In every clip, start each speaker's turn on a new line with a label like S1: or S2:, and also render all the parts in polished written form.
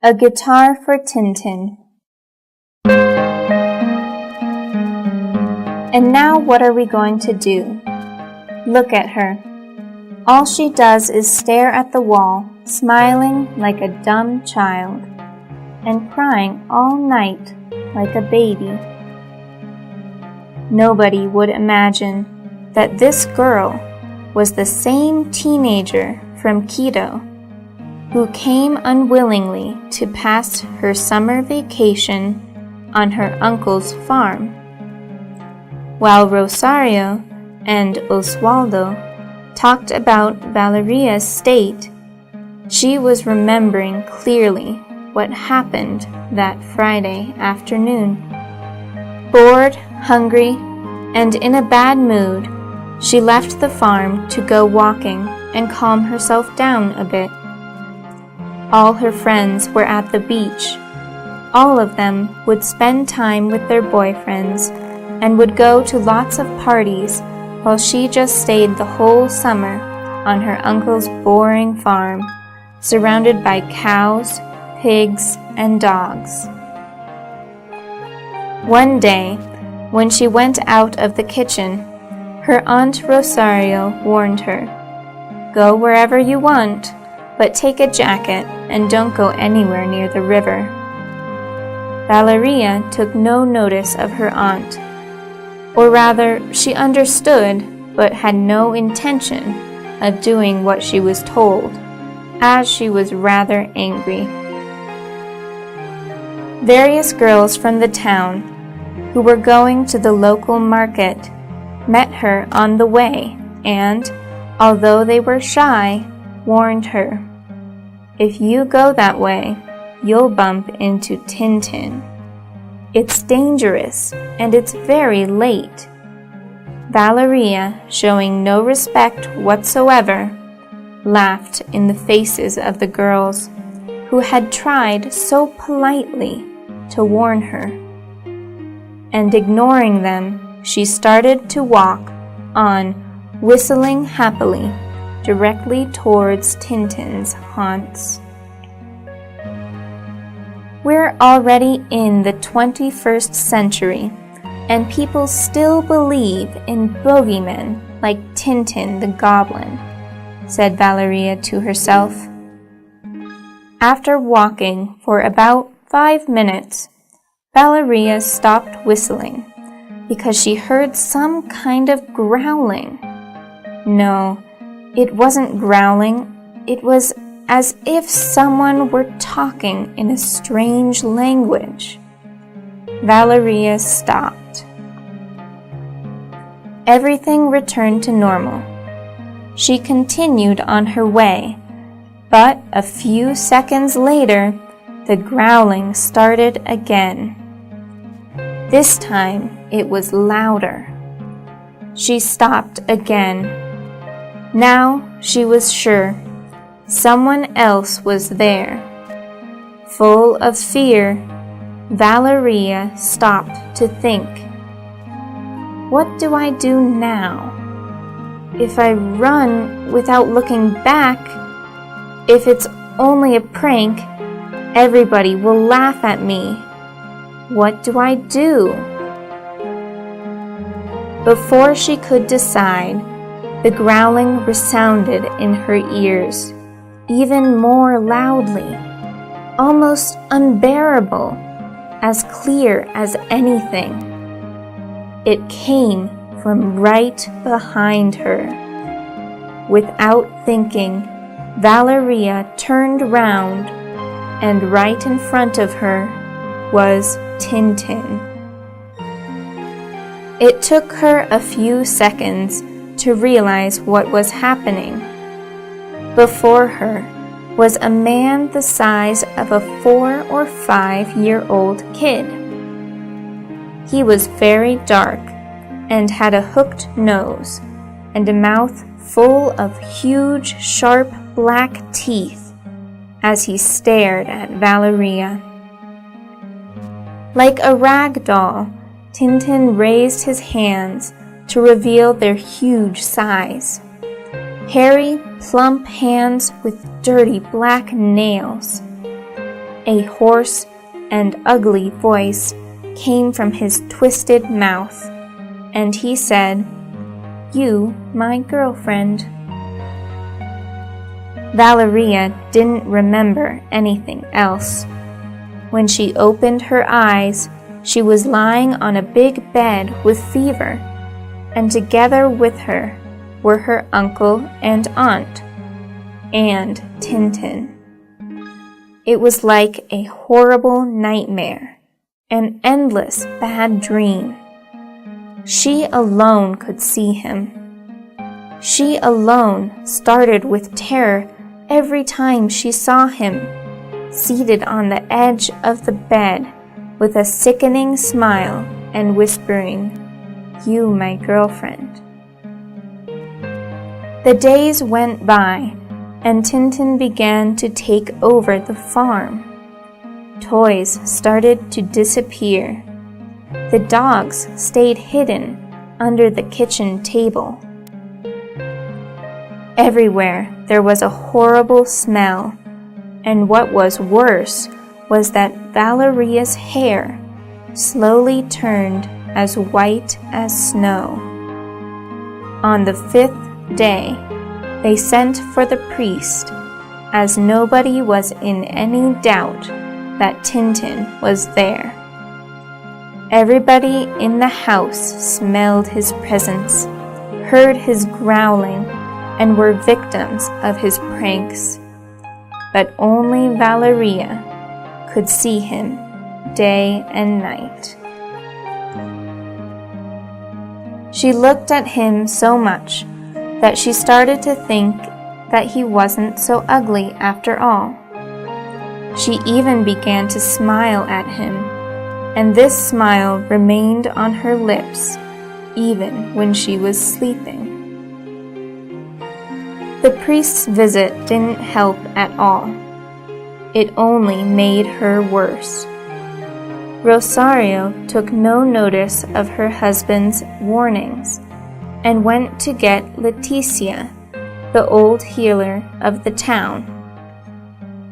S1: A Guitar for Tintin. And now what are we going to do? Look at her. All she does is stare at the wall, smiling like a dumb child, and crying all night like a baby. Nobody would imagine that this girl was the same teenager from Quito who came unwillingly to pass her summer vacation on her uncle's farm. While Rosario and Oswaldo talked about Valeria's state, she was remembering clearly what happened that Friday afternoon. Bored, hungry, and in a bad mood, she left the farm to go walking and calm herself down a bit. All her friends were at the beach. All of them would spend time with their boyfriends and would go to lots of parties while she just stayed the whole summer on her uncle's boring farm, surrounded by cows, pigs, and dogs. One day, when she went out of the kitchen, her Aunt Rosario warned her, "Go wherever you want, but take a jacket and don't go anywhere near the river." Valeria took no notice of her aunt, or rather, she understood but had no intention of doing what she was told, as she was rather angry. Various girls from the town, who were going to the local market, met her on the way and, although they were shy, warned her, "If you go that way, you'll bump into Tintin. It's dangerous and it's very late." Valeria, showing no respect whatsoever, laughed in the faces of the girls who had tried so politely to warn her. And ignoring them, she started to walk on, whistling happily, directly towards Tintin's haunts. We're already in the 21st century, and people still believe in bogeymen like Tintin the Goblin, said Valeria to herself. After walking for about 5 minutes, Valeria stopped whistling because she heard some kind of growling. No, it wasn't growling, it was as if someone were talking in a strange language. Valeria stopped. Everything returned to normal. She continued on her way, but a few seconds later, the growling started again. This time, it was louder. She stopped again. Now she was sure someone else was there. Full of fear, Valeria stopped to think, "What do I do now? If I run without looking back, if it's only a prank, everybody will laugh at me. What do I do?" Before she could decide, the growling resounded in her ears, even more loudly, almost unbearable, as clear as anything. It came from right behind her. Without thinking, Valeria turned round, and right in front of her was Tintin. It took her a few seconds to realize what was happening. Before her was a man the size of a 4 or 5-year-old kid. He was very dark and had a hooked nose and a mouth full of huge, sharp black teeth as he stared at Valeria. Like a rag doll, Tintin raised his hands to reveal their huge size. Hairy, plump hands with dirty black nails. A hoarse and ugly voice came from his twisted mouth, and he said, "You, my girlfriend." Valeria didn't remember anything else. When she opened her eyes, she was lying on a big bed with fever, and together with her were her uncle and aunt, and Tintin. It was like a horrible nightmare, an endless bad dream. She alone could see him. She alone started with terror every time she saw him, seated on the edge of the bed with a sickening smile and whispering, "You, my girlfriend." The days went by, and Tintin began to take over the farm. Toys started to disappear. The dogs stayed hidden under the kitchen table. Everywhere there was a horrible smell, and what was worse was that Valeria's hair slowly turned as white as snow. On the 5th day, they sent for the priest, as nobody was in any doubt that Tintin was there. Everybody in the house smelled his presence, heard his growling, and were victims of his pranks. But only Valeria could see him day and night. She looked at him so much that she started to think that he wasn't so ugly after all. She even began to smile at him, and this smile remained on her lips even when she was sleeping. The priest's visit didn't help at all. It only made her worse. Rosario took no notice of her husband's warnings and went to get Leticia, the old healer of the town.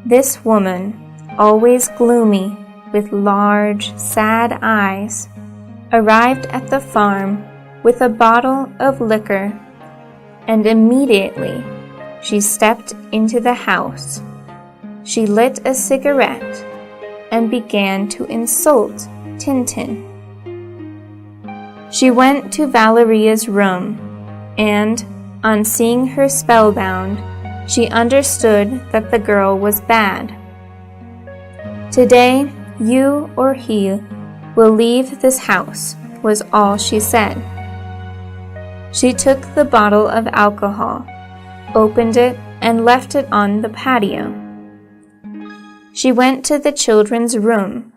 S1: This woman, always gloomy with large, sad eyes, arrived at the farm with a bottle of liquor, and immediately she stepped into the house. She lit a cigarette and began to insult Tintin. She went to Valeria's room, and, on seeing her spellbound, she understood that the girl was bad. "Today, you or he will leave this house," was all she said. She took the bottle of alcohol, opened it, and left it on the patio. She went to the children's room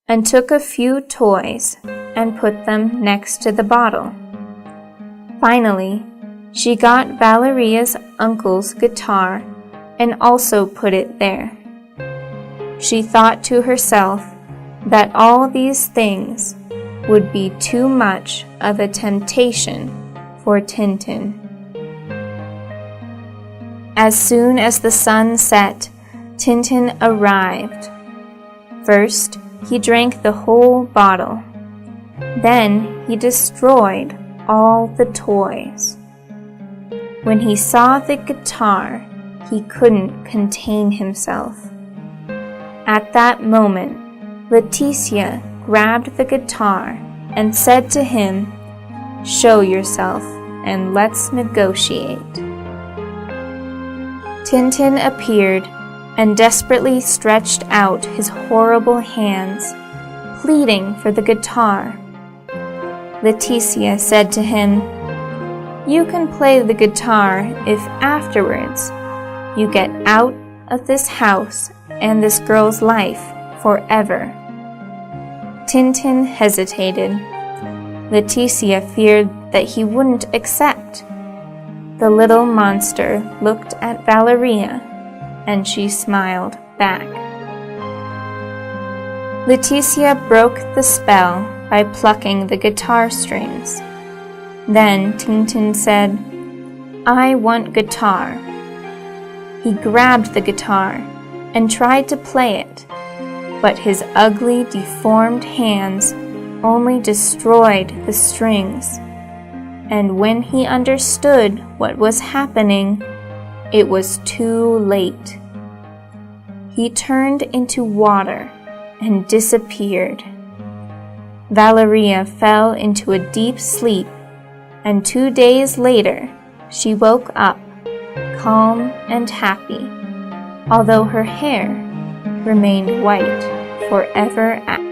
S1: and took a few toys and put them next to the bottle. Finally, she got Valeria's uncle's guitar and also put it there. She thought to herself that all these things would be too much of a temptation for Tintin. As soon as the sun set, Tintin arrived. First, he drank the whole bottle. Then he destroyed all the toys. When he saw the guitar, he couldn't contain himself. At that moment, Leticia grabbed the guitar and said to him, "Show yourself and let's negotiate." Tintin appeared and desperately stretched out his horrible hands, pleading for the guitar. Leticia said to him, "You can play the guitar if afterwards you get out of this house and this girl's life forever." Tintin hesitated. Leticia feared that he wouldn't accept. The little monster looked at Valeria, and she smiled back. Leticia broke the spell by plucking the guitar strings. Then Tintin said, "I want guitar." He grabbed the guitar and tried to play it, but his ugly, deformed hands only destroyed the strings. And when he understood what was happening, it was too late. He turned into water and disappeared. Valeria fell into a deep sleep, and 2 days later she woke up, calm and happy, although her hair remained white forever after.